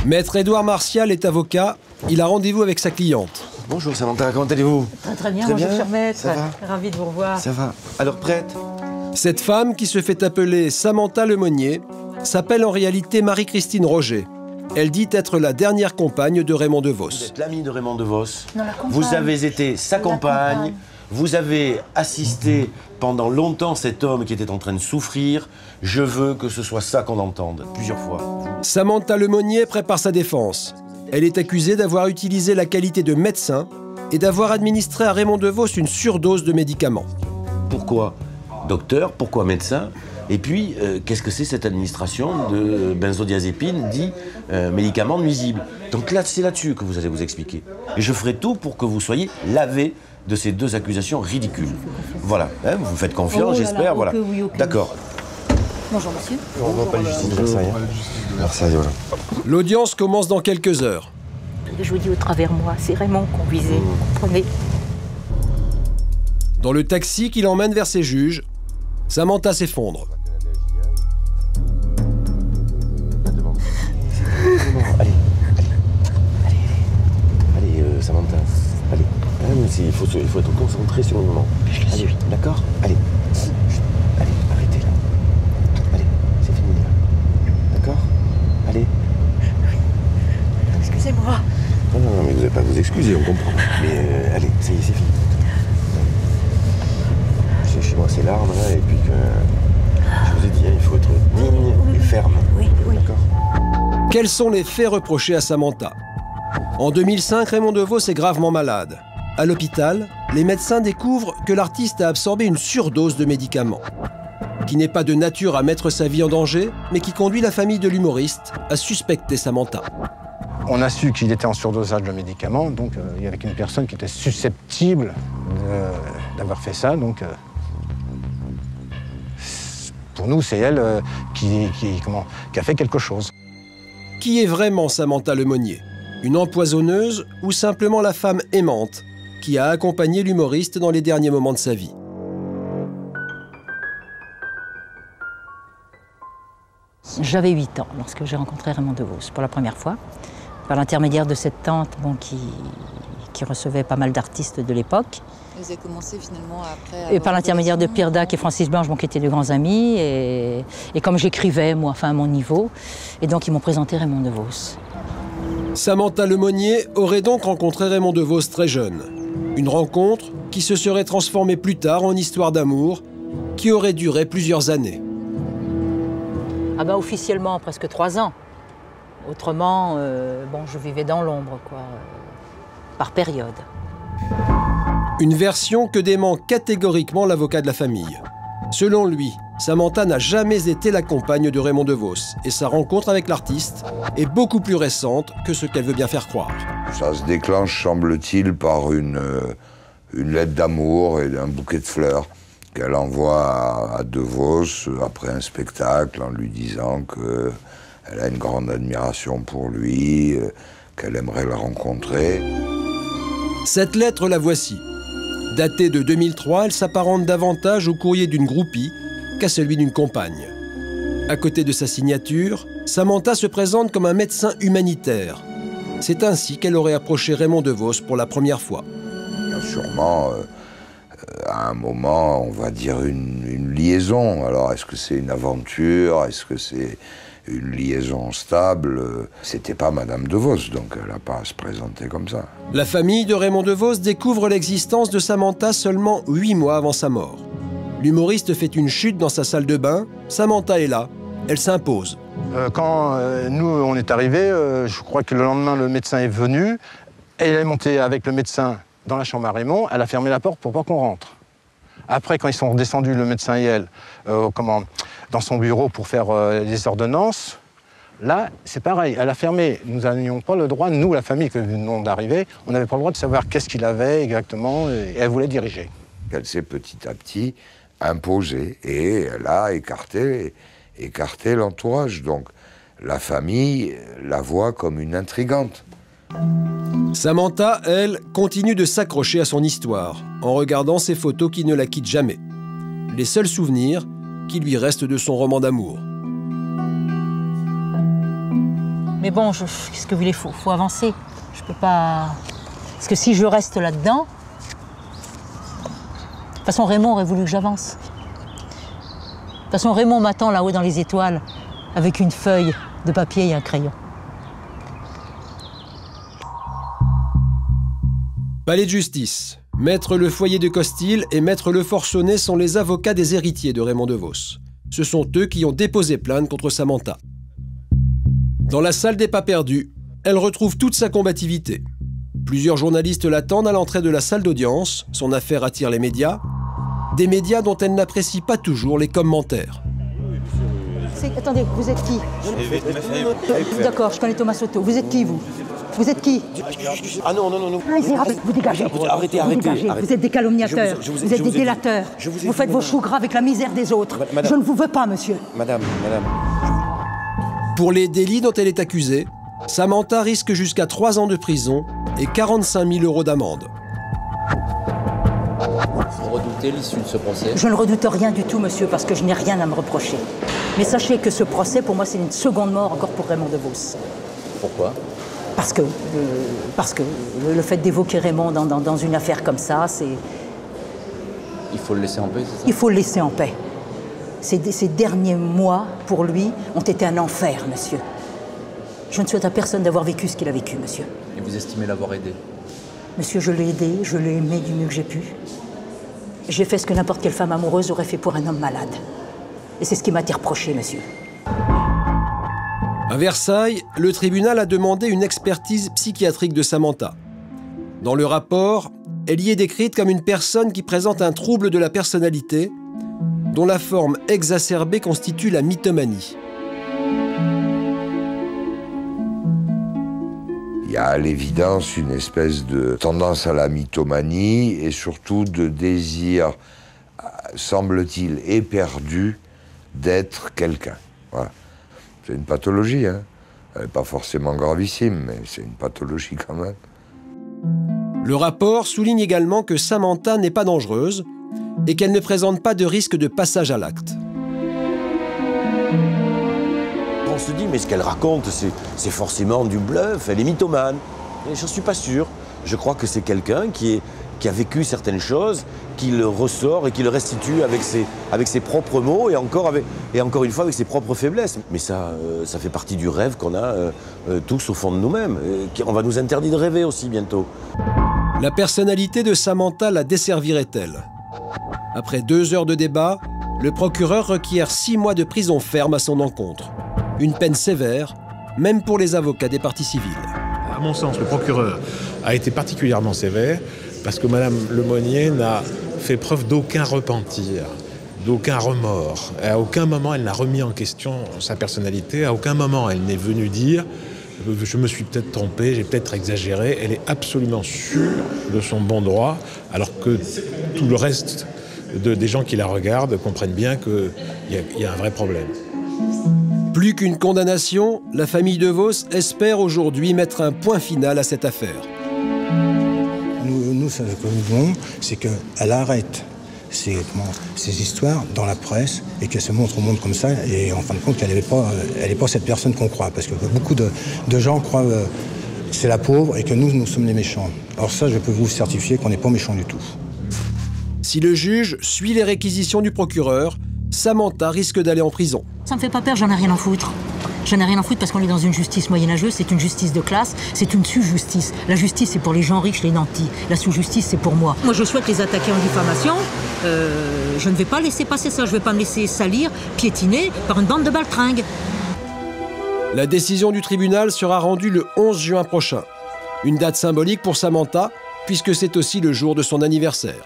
Maître Édouard Martial est avocat. Il a rendez-vous avec sa cliente. Bonjour Samantha, comment allez-vous? Très bien, bonjour cher maître. Ça va? Ravi de vous revoir. Ça va. Alors prête? Cette femme, qui se fait appeler Samantha Lemonnier, s'appelle en réalité Marie-Christine Roger. Elle dit être la dernière compagne de Raymond DeVos. Vous êtes l'amie de Raymond DeVos. Non, la compagne. Vous avez été sa compagne. Vous avez assisté pendant longtemps cet homme qui était en train de souffrir. Je veux que ce soit ça qu'on entende, plusieurs fois. Samantha Lemonnier prépare sa défense. Elle est accusée d'avoir utilisé la qualité de médecin et d'avoir administré à Raymond DeVos une surdose de médicaments. Pourquoi docteur? Pourquoi médecin? Et puis, qu'est-ce que c'est cette administration de benzodiazépine, dit médicament nuisible? Donc là, c'est là-dessus que vous allez vous expliquer. Et je ferai tout pour que vous soyez lavé de ces deux accusations ridicules. Voilà, hein, vous me faites confiance, j'espère, voilà. Oui. D'accord. Bonjour monsieur. On ne voit pas le justice de Versailles. Versailles, voilà. L'audience commence dans quelques heures. Je vous dis au travers moi, c'est Raymond qu'on visait, vous comprenez? Dans le taxi qui l'emmène vers ses juges, Samantha s'effondre. Allez, Samantha, allez. Il faut être concentré sur le moment. Allez, d'accord? Allez. Allez, arrêtez là. Allez, c'est fini là. D'accord? Allez. Excusez-moi. Non, mais vous n'avez pas à vous excuser, on comprend. Mais allez, ça y est, c'est fini. Séchez-moi ces larmes là, et puis que... Je vous ai dit, il faut être digne et ferme. Oui. D'accord? Quels sont les faits reprochés à Samantha? En 2005, Raymond DeVos est gravement malade. À l'hôpital, les médecins découvrent que l'artiste a absorbé une surdose de médicaments, qui n'est pas de nature à mettre sa vie en danger, mais qui conduit la famille de l'humoriste à suspecter Samantha. On a su qu'il était en surdosage de médicaments, donc il y avait une personne qui était susceptible d'avoir fait ça, donc pour nous, c'est elle qui a fait quelque chose. Qui est vraiment Samantha Lemonnier? Une empoisonneuse ou simplement la femme aimante qui a accompagné l'humoriste dans les derniers moments de sa vie? J'avais 8 ans lorsque j'ai rencontré Raymond DeVos pour la première fois, par l'intermédiaire de cette tante qui recevait pas mal d'artistes de l'époque. Vous avez commencé finalement après... Et par l'intermédiaire de Pierre Dac et Francis Blanche, qui étaient de grands amis. Et comme j'écrivais, moi, à mon niveau, et donc ils m'ont présenté Raymond DeVos. Samantha Lemonnier aurait donc rencontré Raymond DeVos très jeune. Une rencontre qui se serait transformée plus tard en histoire d'amour qui aurait duré plusieurs années. Ah ben officiellement, presque 3 ans. Autrement, je vivais dans l'ombre, quoi, par période. Une version que dément catégoriquement l'avocat de la famille. Selon lui, Samantha n'a jamais été la compagne de Raymond DeVos et sa rencontre avec l'artiste est beaucoup plus récente que ce qu'elle veut bien faire croire. Ça se déclenche, semble-t-il, par une lettre d'amour et un bouquet de fleurs qu'elle envoie à DeVos après un spectacle en lui disant qu'elle a une grande admiration pour lui, qu'elle aimerait le rencontrer. Cette lettre, la voici. Datée de 2003, elle s'apparente davantage au courrier d'une groupie qu'à celui d'une compagne. À côté de sa signature, Samantha se présente comme un médecin humanitaire. C'est ainsi qu'elle aurait approché Raymond DeVos pour la première fois. Il y a sûrement, à un moment, on va dire une liaison. Alors, est-ce que c'est une aventure? Est-ce que c'est une liaison stable? C'était pas Madame DeVos, donc elle n'a pas à se présenter comme ça. La famille de Raymond DeVos découvre l'existence de Samantha seulement 8 mois avant sa mort. L'humoriste fait une chute dans sa salle de bain. Samantha est là. Elle s'impose. Quand nous, on est arrivés, je crois que le lendemain, le médecin est venu. Elle est montée avec le médecin dans la chambre à Raymond. Elle a fermé la porte pour pas qu'on rentre. Après, quand ils sont redescendus, le médecin et elle, dans son bureau pour faire les ordonnances, là, c'est pareil. Elle a fermé. Nous n'avions pas le droit, nous, la famille que nous venons d'arriver, on n'avait pas le droit de savoir qu'est-ce qu'il avait exactement, et elle voulait diriger. Elle s'est petit à petit imposée et elle a écarté l'entourage. Donc la famille la voit comme une intrigante. Samantha, elle, continue de s'accrocher à son histoire en regardant ces photos qui ne la quittent jamais. Les seuls souvenirs qui lui restent de son roman d'amour. Mais bon, qu'est-ce que vous voulez, faut avancer. Je peux pas... Parce que si je reste là-dedans... De toute façon, Raymond aurait voulu que j'avance. De toute façon, Raymond m'attend là-haut dans les étoiles, avec une feuille de papier et un crayon. Palais de justice. Maître Le Foyer de Costil et Maître Le Forcenet sont les avocats des héritiers de Raymond DeVos. Ce sont eux qui ont déposé plainte contre Samantha. Dans la salle des pas perdus, elle retrouve toute sa combativité. Plusieurs journalistes l'attendent à l'entrée de la salle d'audience. Son affaire attire les médias. Des médias dont elle n'apprécie pas toujours les commentaires. Attendez, vous êtes qui? D'accord, je connais Thomas Soto. Vous êtes qui, vous? Vous êtes qui? Ah non. Vous dégagez. Arrêtez. Vous êtes des calomniateurs, vous êtes des délateurs. Vous faites vos choux gras avec la misère des autres. Je ne vous veux pas, monsieur. Madame. Pour les délits dont elle est accusée, Samantha risque jusqu'à 3 ans de prison et 45 000 € d'amende. Vous redoutez l'issue de ce procès? Je ne redoute rien du tout, monsieur, parce que je n'ai rien à me reprocher. Mais sachez que ce procès, pour moi, c'est une seconde mort encore pour Raymond DeVos. Pourquoi? Parce que le fait d'évoquer Raymond dans une affaire comme ça, c'est... Il faut le laisser en paix, c'est ça? Il faut le laisser en paix. Ces derniers mois, pour lui, ont été un enfer, monsieur. Je ne souhaite à personne d'avoir vécu ce qu'il a vécu, monsieur. Et vous estimez l'avoir aidé? Monsieur, je l'ai aidé, je l'ai aimé du mieux que j'ai pu. J'ai fait ce que n'importe quelle femme amoureuse aurait fait pour un homme malade. Et c'est ce qui m'a été reproché, monsieur. À Versailles, le tribunal a demandé une expertise psychiatrique de Samantha. Dans le rapport, elle y est décrite comme une personne qui présente un trouble de la personnalité, dont la forme exacerbée constitue la mythomanie. Il y a à l'évidence une espèce de tendance à la mythomanie et surtout de désir, semble-t-il, éperdu d'être quelqu'un. Voilà. C'est une pathologie, hein. Elle n'est pas forcément gravissime, mais c'est une pathologie quand même. Le rapport souligne également que Samantha n'est pas dangereuse et qu'elle ne présente pas de risque de passage à l'acte. On se dit, mais ce qu'elle raconte, c'est forcément du bluff, elle est mythomane. Et j'en suis pas sûr. Je crois que c'est quelqu'un qui a vécu certaines choses, qui le ressort et qui le restitue avec ses propres mots et encore une fois avec ses propres faiblesses. Mais ça fait partie du rêve qu'on a tous au fond de nous-mêmes. On va nous interdire de rêver aussi bientôt. La personnalité de Samantha la desservirait-elle? Après 2 heures de débat, le procureur requiert 6 mois de prison ferme à son encontre. Une peine sévère, même pour les avocats des parties civiles. À mon sens, le procureur a été particulièrement sévère parce que Mme Lemonnier n'a fait preuve d'aucun repentir, d'aucun remords. À aucun moment, elle n'a remis en question sa personnalité. À aucun moment, elle n'est venue dire « je me suis peut-être trompée, j'ai peut-être exagéré ». Elle est absolument sûre de son bon droit, alors que tout le reste des gens qui la regardent comprennent bien qu'il y a un vrai problème. Plus qu'une condamnation, la famille DeVos espère aujourd'hui mettre un point final à cette affaire. Nous, ce que nous voulons, c'est qu'elle arrête ces histoires dans la presse et qu'elle se montre au monde comme ça. Et en fin de compte, elle n'est pas cette personne qu'on croit. Parce que beaucoup de gens croient que c'est la pauvre et que nous sommes les méchants. Alors ça, je peux vous certifier qu'on n'est pas méchants du tout. Si le juge suit les réquisitions du procureur, Samantha risque d'aller en prison. Ça me fait pas peur, j'en ai rien à foutre. J'en ai rien à foutre parce qu'on est dans une justice moyenâgeuse, c'est une justice de classe, c'est une sous-justice. La justice, c'est pour les gens riches, les nantis. La sous-justice, c'est pour moi. Moi, je souhaite les attaquer en diffamation. Je ne vais pas laisser passer ça. Je ne vais pas me laisser salir, piétiner par une bande de baltringues. La décision du tribunal sera rendue le 11 juin prochain. Une date symbolique pour Samantha, puisque c'est aussi le jour de son anniversaire.